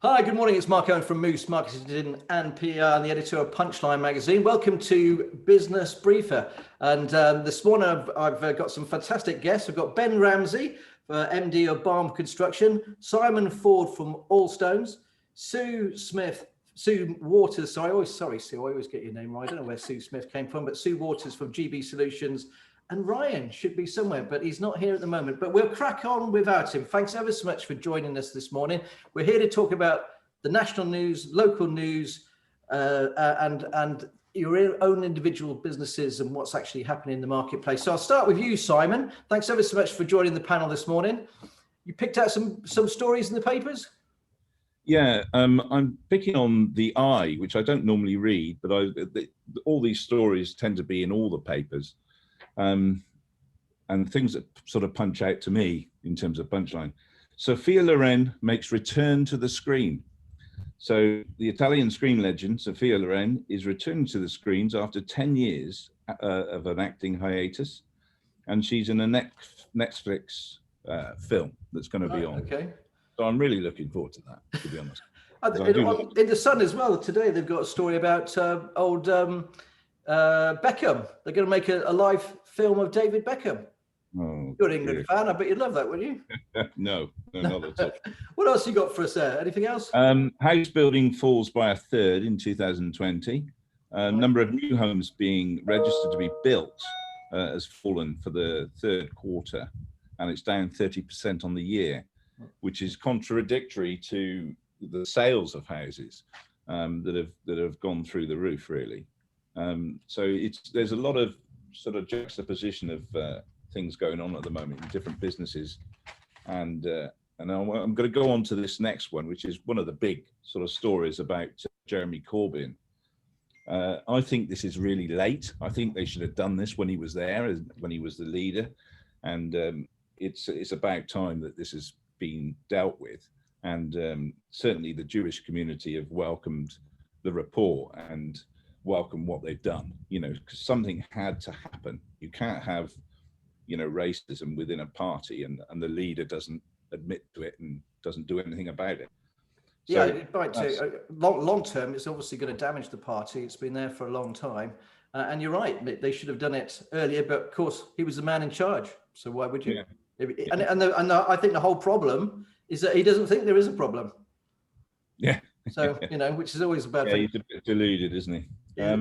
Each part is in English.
Hi, good morning. It's Mark Owen from Moose Marketing and PR and the editor of Punchline magazine. Welcome to Business Briefer. And this morning I've got some fantastic guests. I've got Ben Ramsey, MD of Barnwood Construction, Simon Ford from Allstone, Sue Waters. Sue, I always get your name right. I don't know where Sue Smith came from, but Sue Waters from GB Solutions. And Ryan should be somewhere, but he's not here at the moment. But we'll crack on without him. Thanks ever so much for joining us this morning. We're here to talk about the national news, local news, and your own individual businesses and what's actually happening in the marketplace. So I'll start with you, Simon. Thanks ever so much for joining the panel this morning. You picked out some stories in the papers? Yeah, I'm picking on the Eye, which I don't normally read, but all these stories tend to be in all the papers. And things that sort of punch out to me in terms of punchline. Sophia Loren makes return to the screen. So the Italian screen legend, Sophia Loren, is returning to the screens after 10 years of an acting hiatus. And she's in a Netflix film that's going to be on. Okay. So I'm really looking forward to that, to be honest. In the Sun as well, today they've got a story about old Beckham. They're going to make a live film of David Beckham. Oh, you're an England fan. I bet you'd love that, wouldn't you? No, not at all. What else you got for us there? Anything else? House building falls by a third in 2020. Number of new homes being registered to be built has fallen for the third quarter, and it's down 30% on the year, which is contradictory to the sales of houses that have gone through the roof, really. So there's a lot of sort of juxtaposition of things going on at the moment in different businesses, and I'm going to go on to this next one, which is one of the big sort of stories about Jeremy Corbyn. I think this is really late. I think they should have done this when he was there, when he was the leader, and it's about time that this has been dealt with. And certainly the Jewish community have welcomed the report and welcome what they've done, because something had to happen. You can't have, racism within a party and the leader doesn't admit to it and doesn't do anything about it. Yeah, it might do. Long term, it's obviously going to damage the party. It's been there for a long time. And you're right, they should have done it earlier, but of course he was the man in charge. So why would you? Yeah. And I think the whole problem is that he doesn't think there is a problem. Yeah. So, which is always a bad thing. He's a bit deluded, isn't he? Yeah.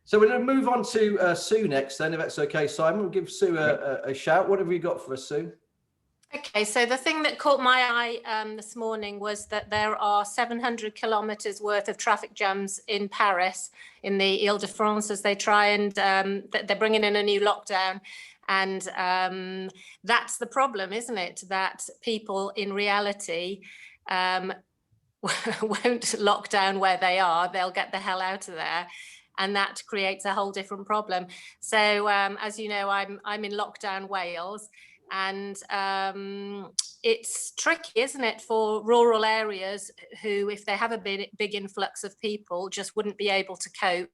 So we're going to move on to Sue next then, if that's okay, Simon. We'll give Sue a shout. What have you got for us, Sue? Okay, so the thing that caught my eye this morning was that there are 700 kilometres worth of traffic jams in Paris, in the Ile-de-France, as they try and they're bringing in a new lockdown. And that's the problem, isn't it? That people in reality won't lock down where they are. They'll get the hell out of there. And that creates a whole different problem. So as you know, I'm in lockdown Wales, and it's tricky, isn't it, for rural areas who, if they have a big influx of people, just wouldn't be able to cope.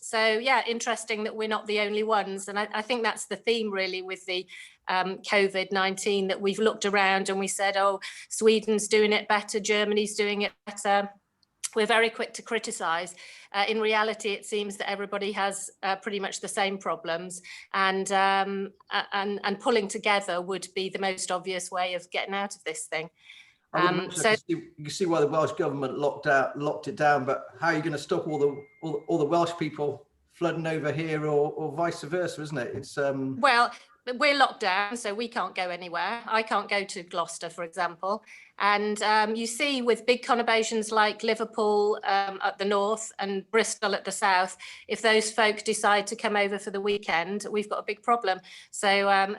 So yeah, interesting that we're not the only ones. And I think that's the theme really with the COVID-19, that we've looked around and we said, oh, Sweden's doing it better, Germany's doing it better. We're very quick to criticise. In reality, it seems that everybody has pretty much the same problems, and pulling together would be the most obvious way of getting out of this thing. So you can see why the Welsh government locked it down, but how are you going to stop all the Welsh people flooding over here, or vice versa, isn't it? It's well, we're locked down, so we can't go anywhere. I can't go to Gloucester, for example. And you see with big conurbations like Liverpool at the north and Bristol at the south, if those folk decide to come over for the weekend, we've got a big problem. So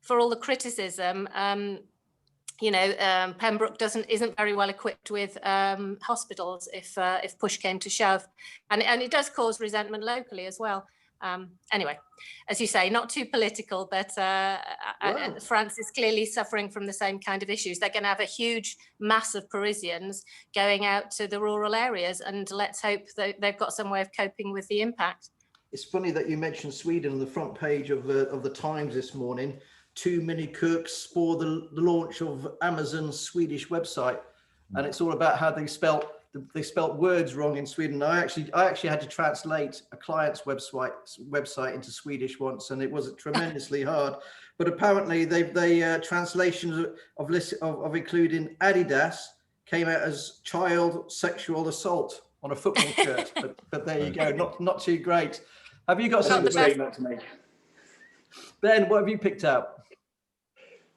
for all the criticism, Pembroke isn't very well equipped with hospitals if push came to shove, and it does cause resentment locally as well. Anyway, as you say, not too political, but France is clearly suffering from the same kind of issues. They're going to have a huge mass of Parisians going out to the rural areas, and let's hope that they've got some way of coping with the impact. It's funny that you mentioned Sweden on the front page of the Times this morning. Too many cooks spoil the launch of Amazon's Swedish website. and it's all about how they spelt words wrong in Sweden. I actually had to translate a client's website into Swedish once, and it was tremendously hard. But apparently, translations of including Adidas came out as child sexual assault on a football shirt. But there you go, not too great. Have you got something to make? Ben, what have you picked out?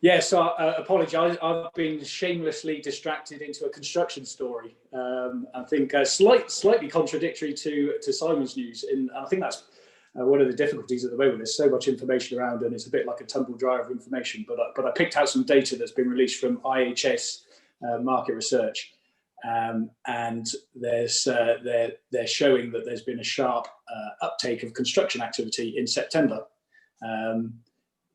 Yes, I apologise. I've been shamelessly distracted into a construction story. I think slightly contradictory to Simon's news, and I think that's one of the difficulties at the moment. There's so much information around, and it's a bit like a tumble dryer of information. But I picked out some data that's been released from IHS market research, and they're showing that there's been a sharp uptake of construction activity in September.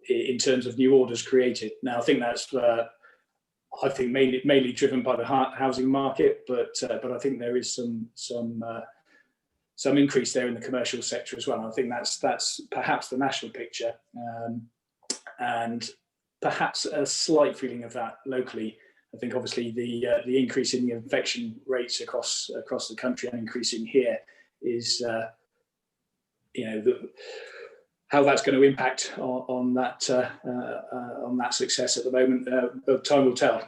In terms of new orders created. Now, I think that's mainly driven by the housing market, but I think there is some increase there in the commercial sector as well. And I think that's perhaps the national picture, and perhaps a slight feeling of that locally. I think obviously the increase in the infection rates across the country and increasing here is how that's going to impact on that success at the moment, time will tell.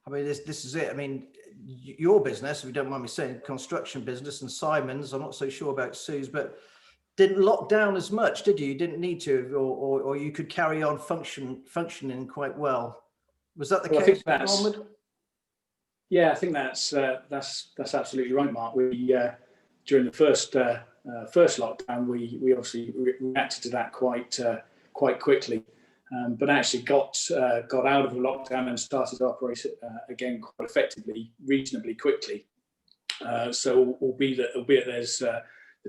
I mean, this is it. I mean, your business, if you don't mind me saying, construction business, and Simon's, I'm not so sure about Sue's, but didn't lock down as much, did you? You didn't need to, or you could carry on functioning quite well. Was that the case? I think I think that's absolutely right, Mark. We during the first lockdown, we obviously reacted to that quite quickly, but actually got out of the lockdown and started to operate again quite effectively, reasonably quickly. So albeit there's the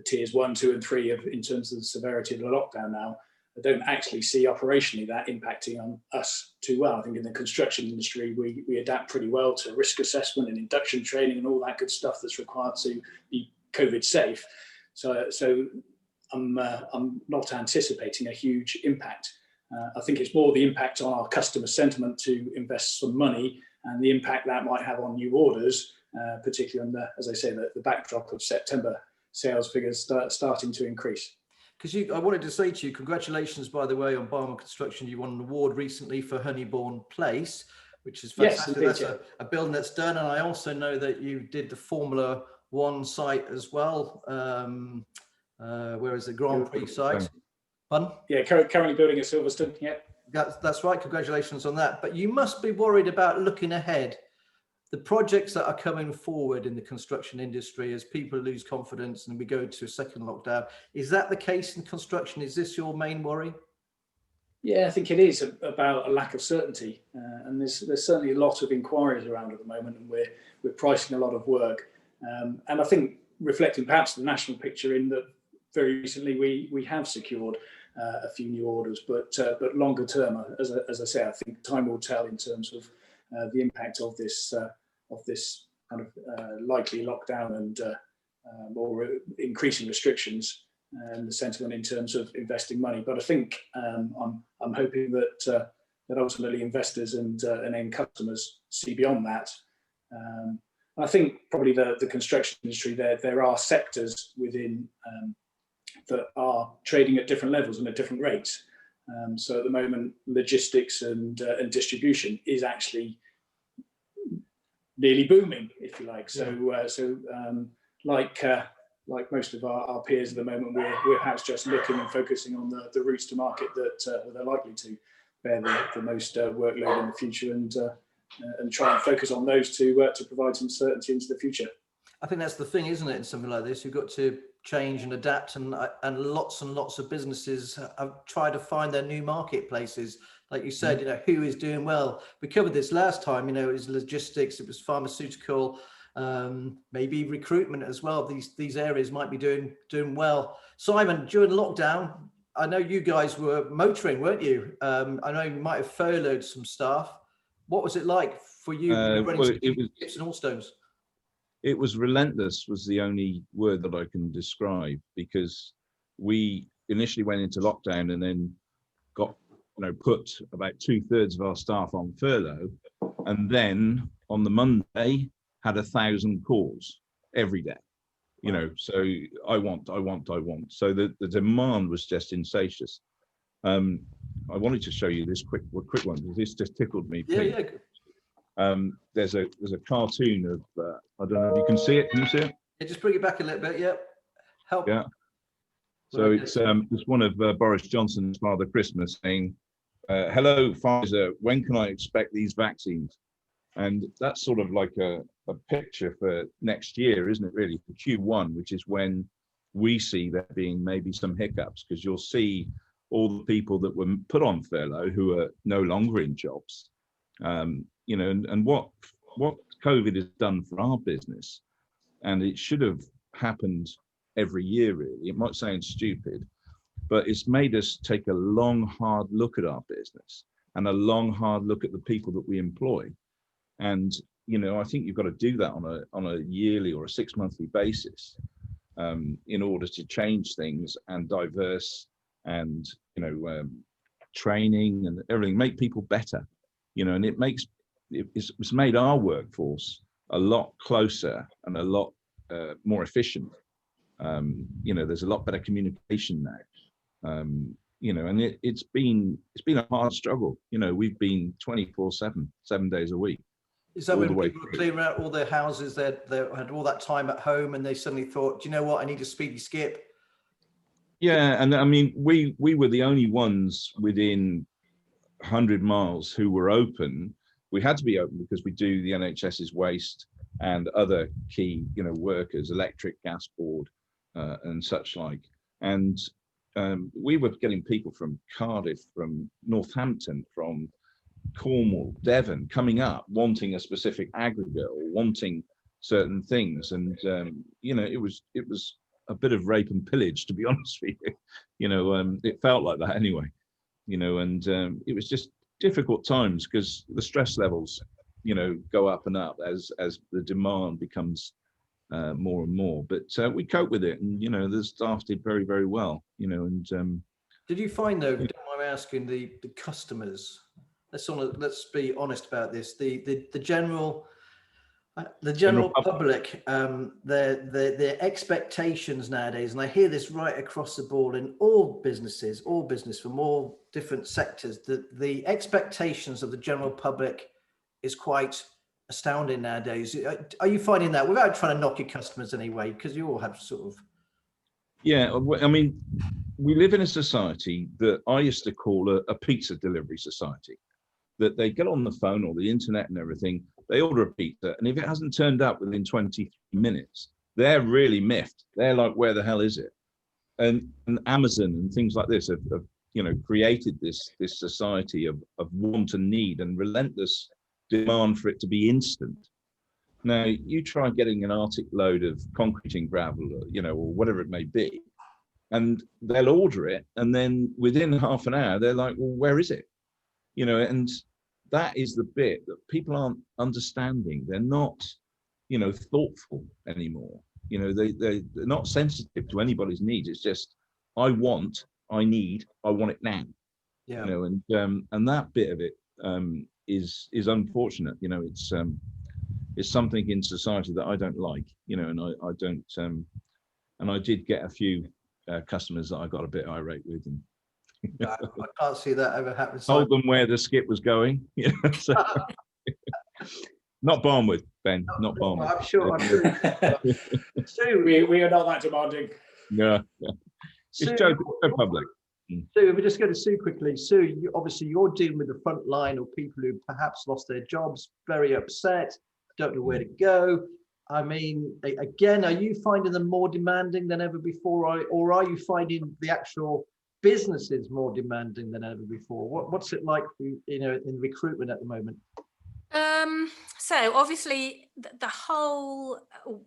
tiers 1, 2, and 3 in terms of the severity of the lockdown now, I don't actually see operationally that impacting on us too well. I think in the construction industry, we adapt pretty well to risk assessment and induction training and all that good stuff that's required to be COVID safe. So I'm not anticipating a huge impact. I think it's more the impact on our customer sentiment to invest some money and the impact that might have on new orders, particularly on as I say, the backdrop of September sales figures starting to increase. Because I wanted to say to you, congratulations, by the way, on Barnwood Construction. You won an award recently for Honeybourne Place, which is fantastic. Yes, that's a building that's done. And I also know that you did the Formula One site as well. Where is the Grand Prix site? Pardon? Yeah, currently building at Silverstone. Yeah, that's right. Congratulations on that. But you must be worried about looking ahead. The projects that are coming forward in the construction industry as people lose confidence and we go to a second lockdown. Is that the case in construction? Is this your main worry? Yeah, I think it is about a lack of certainty, and there's certainly a lot of inquiries around at the moment, and we're pricing a lot of work. And I think reflecting perhaps the national picture in that very recently we have secured a few new orders, but longer term, as I say, I think time will tell in terms of the impact of this kind of likely lockdown and more increasing restrictions and the sentiment in terms of investing money. But I think I'm hoping that ultimately investors and end customers see beyond that. I think probably the construction industry, there are sectors within that are trading at different levels and at different rates. So at the moment, logistics and distribution is actually nearly booming, if you like. So like most of our peers at the moment, we're perhaps just looking and focusing on the routes to market that are likely to bear the most workload in the future, and try and focus on those to provide some certainty into the future. I think that's the thing, isn't it? In something like this, you've got to change and adapt, and lots of businesses have tried to find their new marketplaces. Like you said, who is doing well? We covered this last time. It was logistics, it was pharmaceutical, maybe recruitment as well. These areas might be doing well. Simon, during lockdown, I know you guys were motoring, weren't you? I know you might have furloughed some staff. What was it like for you running ships and Allstones? It was relentless, was the only word that I can describe, because we initially went into lockdown and then got put about 2/3 of our staff on furlough, and then on the Monday had 1,000 calls every day. You know, so I want. So the demand was just insatiable. I wanted to show you this quick one, because this just tickled me. Yeah. There's a cartoon of I don't know if you can see it. Can you see it? Yeah, just bring it back a little bit. Yep. Help. Yeah. So it's one of Boris Johnson's Father Christmas saying, "Hello, Pfizer. When can I expect these vaccines?" And that's sort of like a picture for next year, isn't it? Really, for Q1, which is when we see there being maybe some hiccups, because you'll see all the people that were put on furlough who are no longer in jobs. You know, and what COVID has done for our business, and it should have happened every year, really. It might sound stupid, but it's made us take a long, hard look at our business and a long, hard look at the people that we employ. And, you know, I think you've got to do that on a yearly or a 6-monthly basis in order to change things and diverse and, you know, training and everything, make people better, you know, and it's made our workforce a lot closer and a lot more efficient. You know, there's a lot better communication now. You know, and it's been a hard struggle. You know, we've been 24/7, 7 days a week. Is that when people were clearing out all their houses, they had all that time at home, and they suddenly thought, do you know what, I need a speedy skip? Yeah, and I mean, we were the only ones within 100 miles who were open. We had to be open because we do the NHS's waste and other key, you know, workers, electric, gas board, and such like. And we were getting people from Cardiff, from Northampton, from Cornwall, Devon, coming up wanting a specific aggregate or wanting certain things. And you know, it was a bit of rape and pillage, to be honest with you. You know, it felt like that anyway. You know, and it was just difficult times because the stress levels, you know, go up and up as the demand becomes more and more. But we cope with it, and you know, the staff did very, very well. You know, and did you find, though, don't mind me asking, the customers? Let's be honest about this. The general public, their expectations nowadays, and I hear this right across the board in all business from all different sectors, that the expectations of the general public is quite astounding nowadays. Are you finding that, without trying to knock your customers anyway, because you all have sort of... Yeah, I mean, we live in a society that I used to call a pizza delivery society. That they get on the phone or the internet and everything, they order a pizza, and if it hasn't turned up within 23 minutes, they're really miffed. They're like, where the hell is it? And Amazon and things like this have you know, created this society of want and need and relentless demand for it to be instant. Now, you try getting an Arctic load of concrete and gravel, you know, or whatever it may be, and they'll order it, and then within half an hour, they're like, well, where is it? You know, and that is the bit that people aren't understanding. They're not, you know, thoughtful anymore. You know, they're not sensitive to anybody's needs. It's just, I want it now. Yeah. You know, and that bit of it is unfortunate. You know, it's something in society that I don't like. You know, and I don't. And I did get a few customers that I got a bit irate with, and no, I can't see that ever happen. Told them where the skip was going. You know, so. Not Barnwood, Ben. Not Barnwood. I'm sure. Sue, we are not that demanding. Yeah. It's Joe Public. Sue, we're just going to Sue quickly. Sue, obviously you're dealing with the front line of people who perhaps lost their jobs, very upset, don't know where to go. I mean, again, are you finding them more demanding than ever before, or are you finding the actual businesses more demanding than ever before? What's it like for you, you know, in recruitment at the moment? So obviously the whole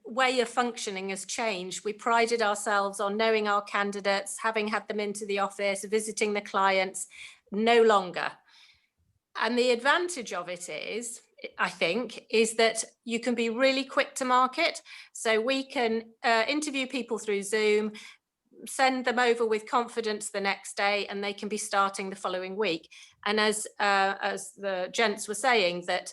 way of functioning has changed. We prided ourselves on knowing our candidates, having had them into the office, visiting the clients, no longer. And the advantage of it is, I think, is that you can be really quick to market. So we can interview people through Zoom, send them over with confidence the next day, and they can be starting the following week. And as the gents were saying, that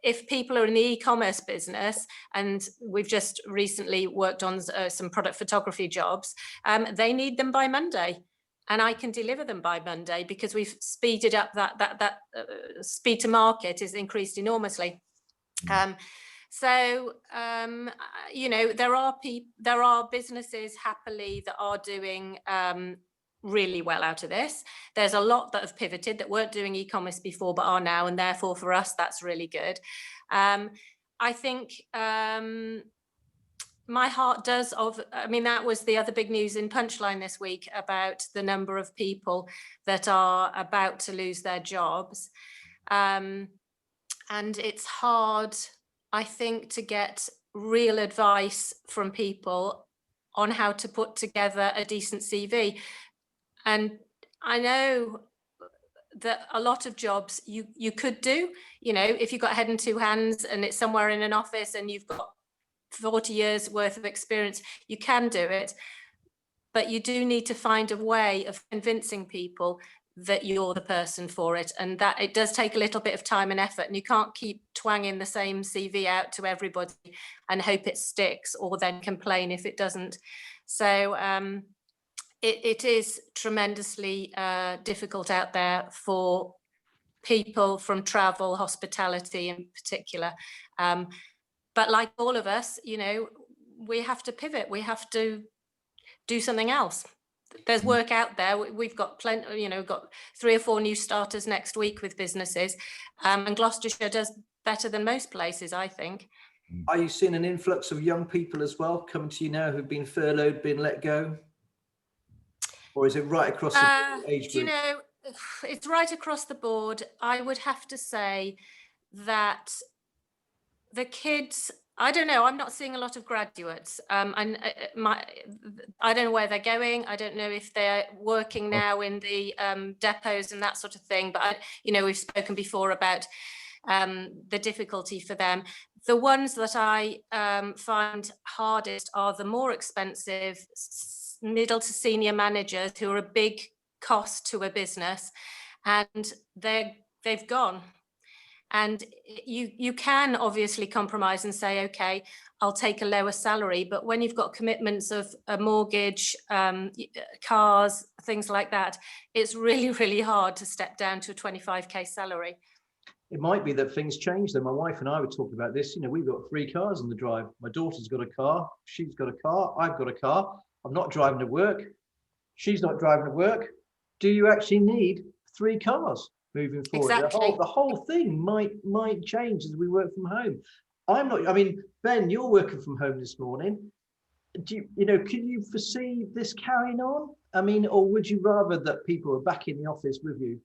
if people are in the e-commerce business, and we've just recently worked on some product photography jobs, they need them by Monday, and I can deliver them by Monday because we've speeded up that speed to market is increased enormously. So you know, there are businesses happily that are doing really well out of this. There's a lot that have pivoted that weren't doing e-commerce before but are now, and therefore for us that's really good. I think my heart does I mean, that was the other big news in Punchline this week about the number of people that are about to lose their jobs. And it's hard, I think, to get real advice from people on how to put together a decent CV. And I know that a lot of jobs you could do, you know, if you've got a head and two hands and it's somewhere in an office and you've got 40 years worth of experience, you can do it. But you do need to find a way of convincing people that you're the person for it, and that it does take a little bit of time and effort, and you can't keep twanging the same CV out to everybody and hope it sticks, or then complain if it doesn't. So it is tremendously difficult out there for people from travel, hospitality in particular. But like all of us, you know, we have to pivot. We have to do something else. There's work out there. We've got plenty, you know, got 3 or 4 new starters next week with businesses. And Gloucestershire does better than most places, I think. Are you seeing an influx of young people as well coming to you now who've been furloughed, been let go? Or is it right across the age group? You know, it's right across the board. I would have to say that the kids, I don't know, I'm not seeing a lot of graduates. I don't know where they're going. I don't know if they're working now in the depots and that sort of thing. But, you know, we've spoken before about the difficulty for them. The ones that I find hardest are the more expensive middle to senior managers who are a big cost to a business, and they've gone. And you can obviously compromise and say, okay, I'll take a lower salary, but when you've got commitments of a mortgage, cars, things like that, it's really, really hard to step down to a 25k salary. It might be that things change though. My wife and I were talking about this. You know, we've got 3 cars on the drive. My daughter's got a car. She's got a car. I've got a car. I'm not driving to work. She's not driving to work. Do you actually need 3 cars moving forward? Exactly. The whole thing might change as we work from home. I mean, Ben, you're working from home this morning. Can you foresee this carrying on? I mean, or would you rather that people are back in the office with you?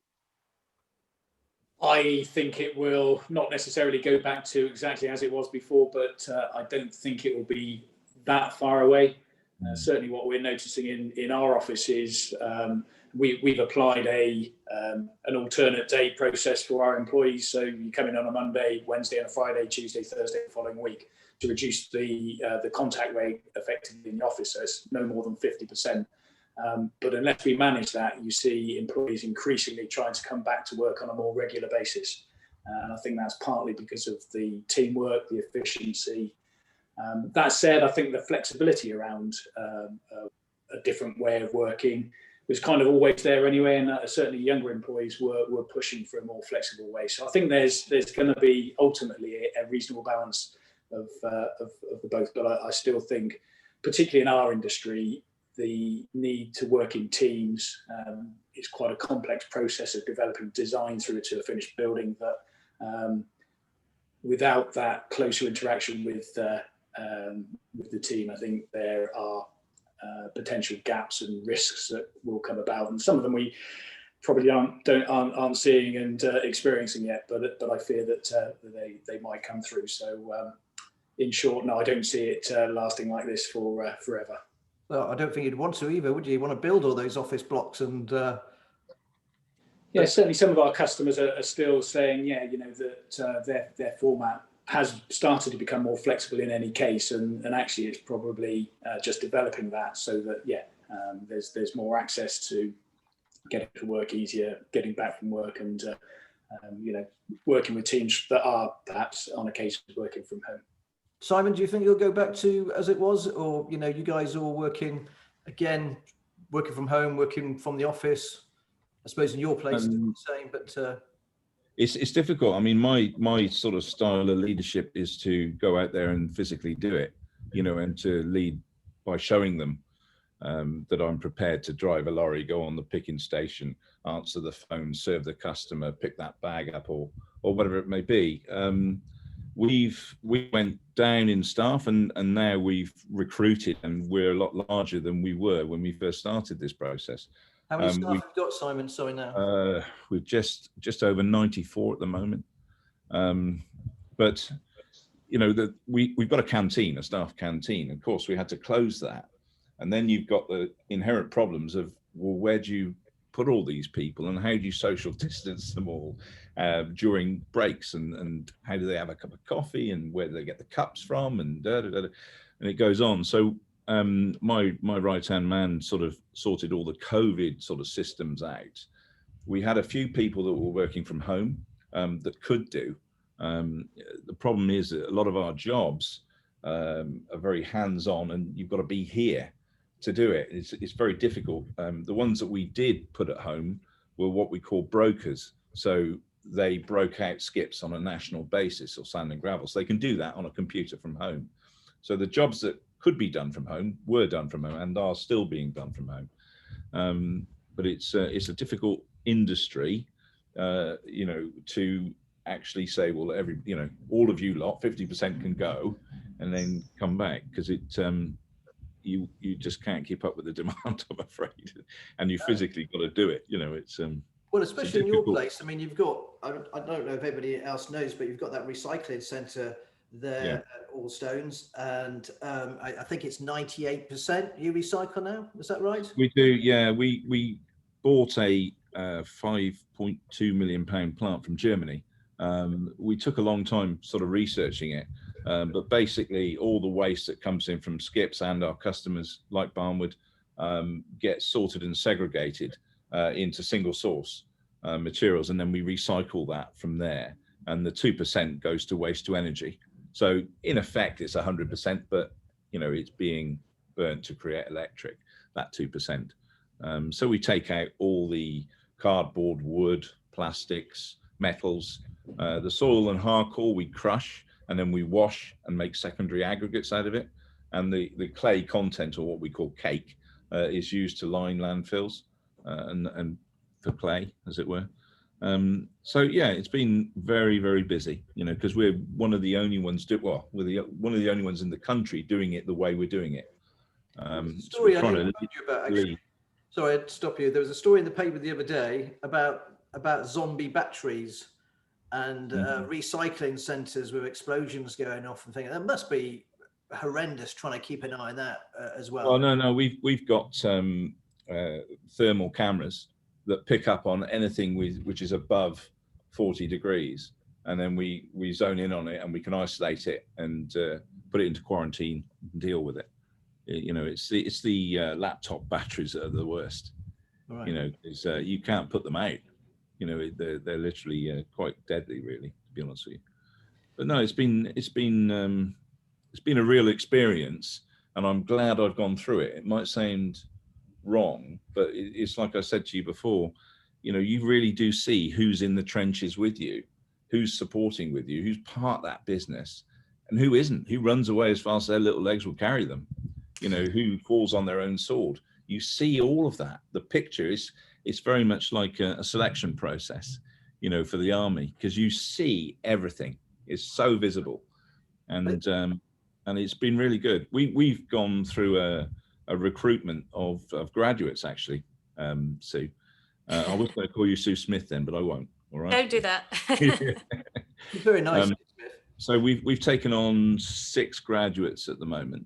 I think it will not necessarily go back to exactly as it was before, but I don't think it will be that far away. Certainly what we're noticing in our office is we've applied an alternate day process for our employees. So you come in on a Monday, Wednesday and a Friday, Tuesday, Thursday the following week, to reduce the contact rate effectively in the office. So it's no more than 50%. But unless we manage that, you see employees increasingly trying to come back to work on a more regular basis. And I think that's partly because of the teamwork, the efficiency. That said, I think the flexibility around a different way of working was kind of always there anyway, and certainly younger employees were pushing for a more flexible way. So I think there's going to be ultimately a reasonable balance of the both. But I still think, particularly in our industry, the need to work in teams is quite a complex process of developing design through to a finished building. That without that closer interaction with the team, I think there are potential gaps and risks that will come about, and some of them we probably aren't seeing and experiencing yet. But I fear that they might come through. So in short, no, I don't see it lasting like this for forever. Well, I don't think you'd want to either, would you? You want to build all those office blocks and. Yeah, certainly some of our customers are still saying, yeah, you know, that their format has started to become more flexible in any case, and actually it's probably just developing that so that there's more access to getting to work easier, getting back from work, and working with teams that are perhaps on occasion working from home. Simon, do you think you'll go back to as it was, or you guys all working again, working from home, working from the office? I suppose in your place, the same, but it's difficult. I mean, my sort of style of leadership is to go out there and physically do it, and to lead by showing them that I'm prepared to drive a lorry, go on the picking station, answer the phone, serve the customer, pick that bag up, or whatever it may be. We went down in staff, and now we've recruited, and we're a lot larger than we were when we first started this process. How many staff have you got, Simon? Sorry, now. We're just over 94 at the moment. But we've got a canteen, a staff canteen. Of course, we had to close that, and then you've got the inherent problems of, well, where do you put all these people, and how do you social distance them all during breaks, and how do they have a cup of coffee, and where do they get the cups from, and and it goes on. So my right hand man sort of sorted all the COVID sort of systems out. We had a few people that were working from home that could do. The problem is that a lot of our jobs are very hands-on, and you've got to be here to do it. It's very difficult. The ones that we did put at home were what we call brokers. So they broke out skips on a national basis, or sand and gravel. So they can do that on a computer from home. So the jobs that could be done from home were done from home, and are still being done from home. But it's a difficult industry, to actually say, well, all of you lot, 50% can go, and then come back, because you just can't keep up with the demand, I'm afraid, and you physically got to do it. It's well, especially in your place. I mean, you've got, I don't know if everybody else knows, but you've got that recycling centre there at Allstones, and I think it's 98% you recycle now. Is that right? We do, yeah. We bought a £5.2 million plant from Germany. We took a long time sort of researching it, but basically all the waste that comes in from skips and our customers like Barnwood gets sorted and segregated into single source materials, and then we recycle that from there, and the 2% goes to waste to energy. So in effect it's 100%, but it's being burnt to create electric, that 2%. So we take out all the cardboard, wood, plastics, metals, the soil and hardcore we crush, and then we wash and make secondary aggregates out of it. And the clay content, or what we call cake, is used to line landfills and for clay, as it were. So yeah, it's been very, very busy, because we're one of the only ones one of the only ones in the country doing it the way we're doing it. Story I didn't know you about, actually. Sorry, I'd stop you. There was a story in the paper the other day about zombie batteries and recycling centres with explosions going off and things. That must be horrendous, trying to keep an eye on that as well. Well, no, we've got thermal cameras that pick up on anything which is above 40 degrees, and then we zone in on it, and we can isolate it and put it into quarantine and deal with it. It's the laptop batteries that are the worst. Right. You can't put them out. They're literally quite deadly, really, to be honest with you. But no, it's been a real experience, and I'm glad I've gone through it. It might sound wrong, but it's like I said to you before. You really do see who's in the trenches with you, who's supporting with you, who's part of that business, and who isn't, who runs away as fast as their little legs will carry them. Who falls on their own sword. You see all of that. The picture it's very much like a selection process, for the army, because you see everything. It's so visible, and it's been really good. We've gone through a recruitment of graduates, actually. Sue, I was going to call you Sue Smith then, but I won't. All right. Don't do that. Very nice. So we've taken on 6 graduates at the moment.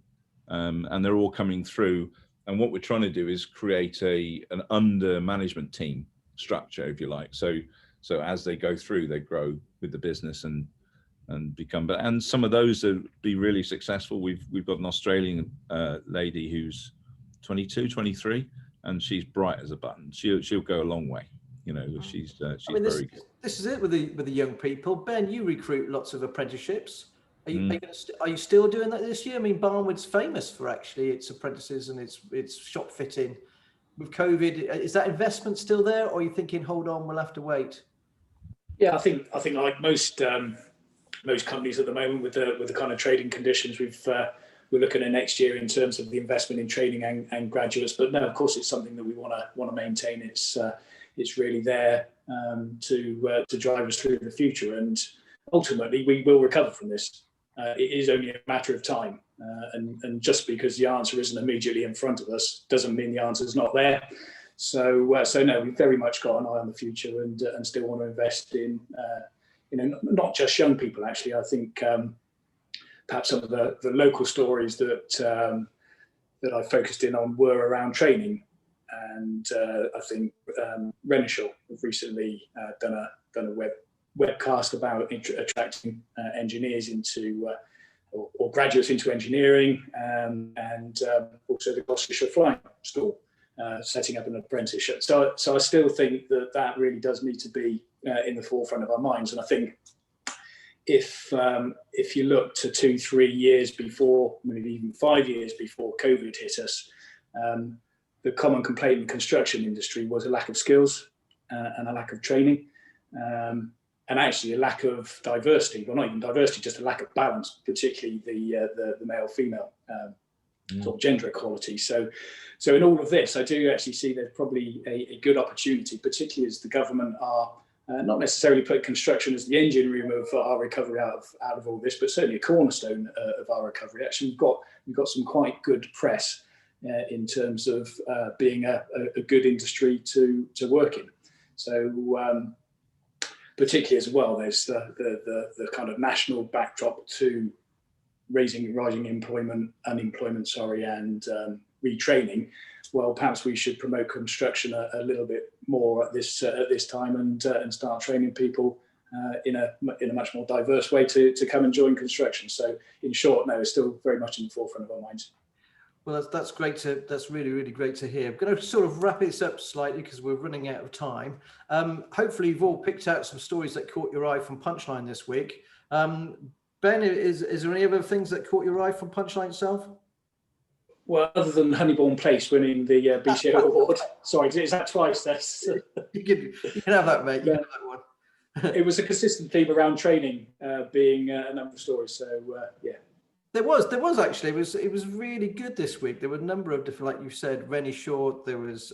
And they're all coming through, and what we're trying to do is create an under management team structure, if you like. So as they go through, they grow with the business and become. And some of those will be really successful. We've got an Australian lady who's 22, 23, and she's bright as a button. She'll go a long way. she's I mean, very good. this is it with the young people. Ben, you recruit lots of apprenticeships. Are you, Mm. are you still doing that this year? I mean, Barnwood's famous for actually its apprentices and its shop fitting. With COVID, is that investment still there, or are you thinking, hold on, we'll have to wait? Yeah, I think like most companies at the moment with the kind of trading conditions, we're looking at next year in terms of the investment in training and graduates. But no, of course, it's something that we want to maintain. It's really there to drive us through the future, and ultimately we will recover from this. It is only a matter of time, and just because the answer isn't immediately in front of us doesn't mean the answer is not there. So no, we've very much got an eye on the future and still want to invest in not just young people. Actually, I think perhaps some of the local stories that I focused in on were around training, and I think Renishaw have recently done a webcast about attracting engineers into or graduates into engineering, and also the Gloucestershire Flying School setting up an apprenticeship. So I still think that really does need to be in the forefront of our minds. And I think if you look to 2-3 years before, maybe even 5 years before COVID hit us, the common complaint in the construction industry was a lack of skills and a lack of training. And actually a lack of diversity, well, not even diversity, just a lack of balance, particularly the male-female sort of gender equality. So in all of this, I do actually see there's probably a good opportunity, particularly as the government are not necessarily put construction as the engine room of our recovery out of all this, but certainly a cornerstone of our recovery. Actually, we've got some quite good press in terms of being a good industry to work in. So particularly as well, there's the kind of national backdrop to rising unemployment, and retraining. Well, perhaps we should promote construction a little bit more at this time and start training people in a much more diverse way to come and join construction. So, in short, no, it's still very much in the forefront of our minds. Well, that's great that's really, really great to hear. I'm going to sort of wrap this up slightly because we're running out of time. Hopefully you've all picked out some stories that caught your eye from Punchline this week. Ben, is there any other things that caught your eye from Punchline itself? Well, other than Honeybourne Place winning the BCO award. Sorry, is that twice? You can have that, mate. You can have that one. It was a consistent theme around training being a number of stories. So, yeah. There was actually. It was really good this week. There were a number of different, like you said, Rennie Short. There was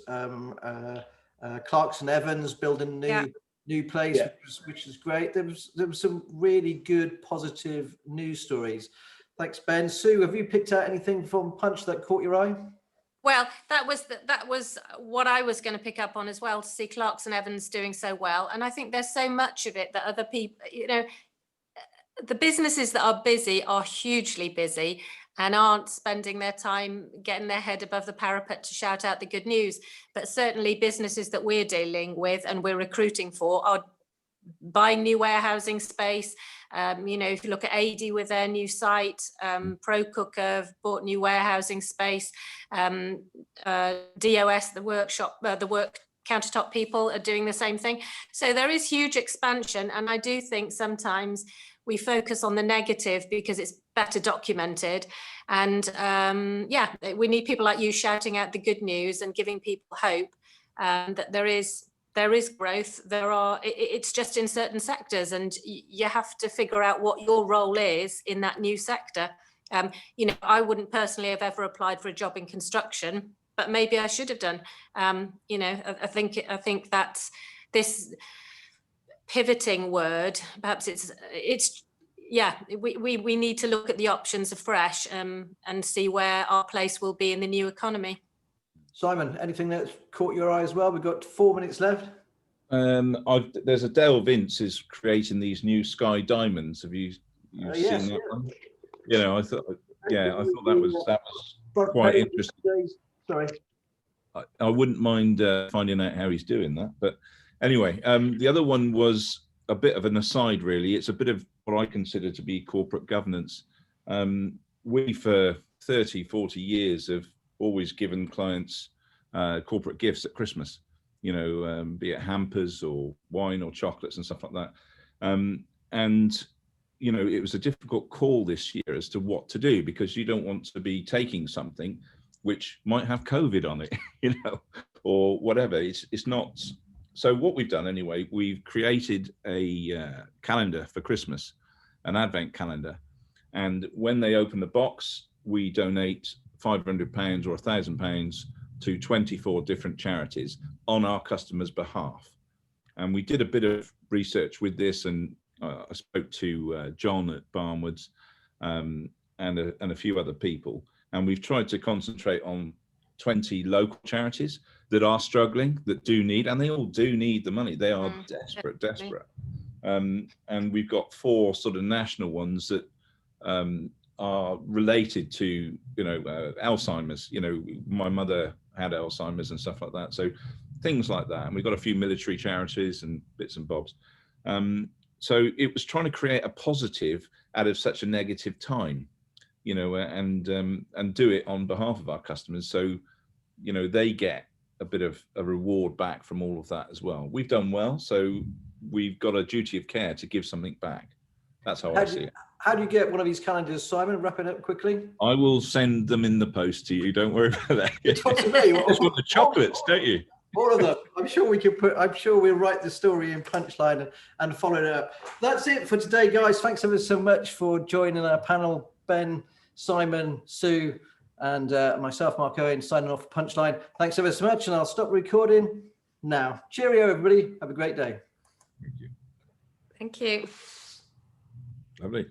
Clarkson Evans building a new place, which is great. There was some really good, positive news stories. Thanks, Ben. Sue, have you picked out anything from Punch that caught your eye? Well, that was what I was going to pick up on as well, to see Clarkson Evans doing so well. And I think there's so much of it that other people, the businesses that are busy are hugely busy and aren't spending their time getting their head above the parapet to shout out the good news. But certainly businesses that we're dealing with and we're recruiting for are buying new warehousing space. If you look at AD with their new site, Pro Cooker have bought new warehousing space. DOS, the workshop, the work countertop people are doing the same thing. So there is huge expansion. And I do think sometimes we focus on the negative because it's better documented. And we need people like you shouting out the good news and giving people hope that there is growth. It's just in certain sectors, and you have to figure out what your role is in that new sector. I wouldn't personally have ever applied for a job in construction, but maybe I should have done. I think that's this pivoting word. Perhaps we need to look at the options afresh and see where our place will be in the new economy. Simon, anything that's caught your eye as well? We've got 4 minutes left. There's Adele Vince is creating these new sky diamonds. Have you seen that one? I thought that was quite interesting. Sorry. I wouldn't mind finding out how he's doing that. But anyway, the other one was a bit of an aside, really. It's a bit of what I consider to be corporate governance. We, for 30, 40 years, have always given clients corporate gifts at Christmas. be it hampers or wine or chocolates and stuff like that. And it was a difficult call this year as to what to do, because you don't want to be taking something which might have COVID on it, or whatever. It's not. So what we've done anyway, we've created a calendar for Christmas, an advent calendar. And when they open the box, we donate £500 or £1,000 to 24 different charities on our customers' behalf. And we did a bit of research with this, and I spoke to John at Barnwood and a few other people. And we've tried to concentrate on 20 local charities that are struggling, that do need, and they all do need the money. They are desperate. And we've got 4 sort of national ones that are related to, Alzheimer's. My mother had Alzheimer's and stuff like that. So things like that. And we've got a few military charities and bits and bobs. So it was trying to create a positive out of such a negative time, and do it on behalf of our customers. So, they get a bit of a reward back from all of that as well. We've done well, so we've got a duty of care to give something back. That's how I see it. How do you get one of these calendars, Simon? Wrap it up quickly. I will send them in the post to you. Don't worry about that. It's up to me. You just want the chocolates, don't you? All of them. I'm sure we'll write the story in Punchline and follow it up. That's it for today, guys. Thanks ever so much for joining our panel. Ben, Simon, Sue, and myself, Mark Owen, signing off for Punchline. Thanks ever so much, and I'll stop recording now. Cheerio, everybody. Have a great day. Thank you. Thank you. Lovely.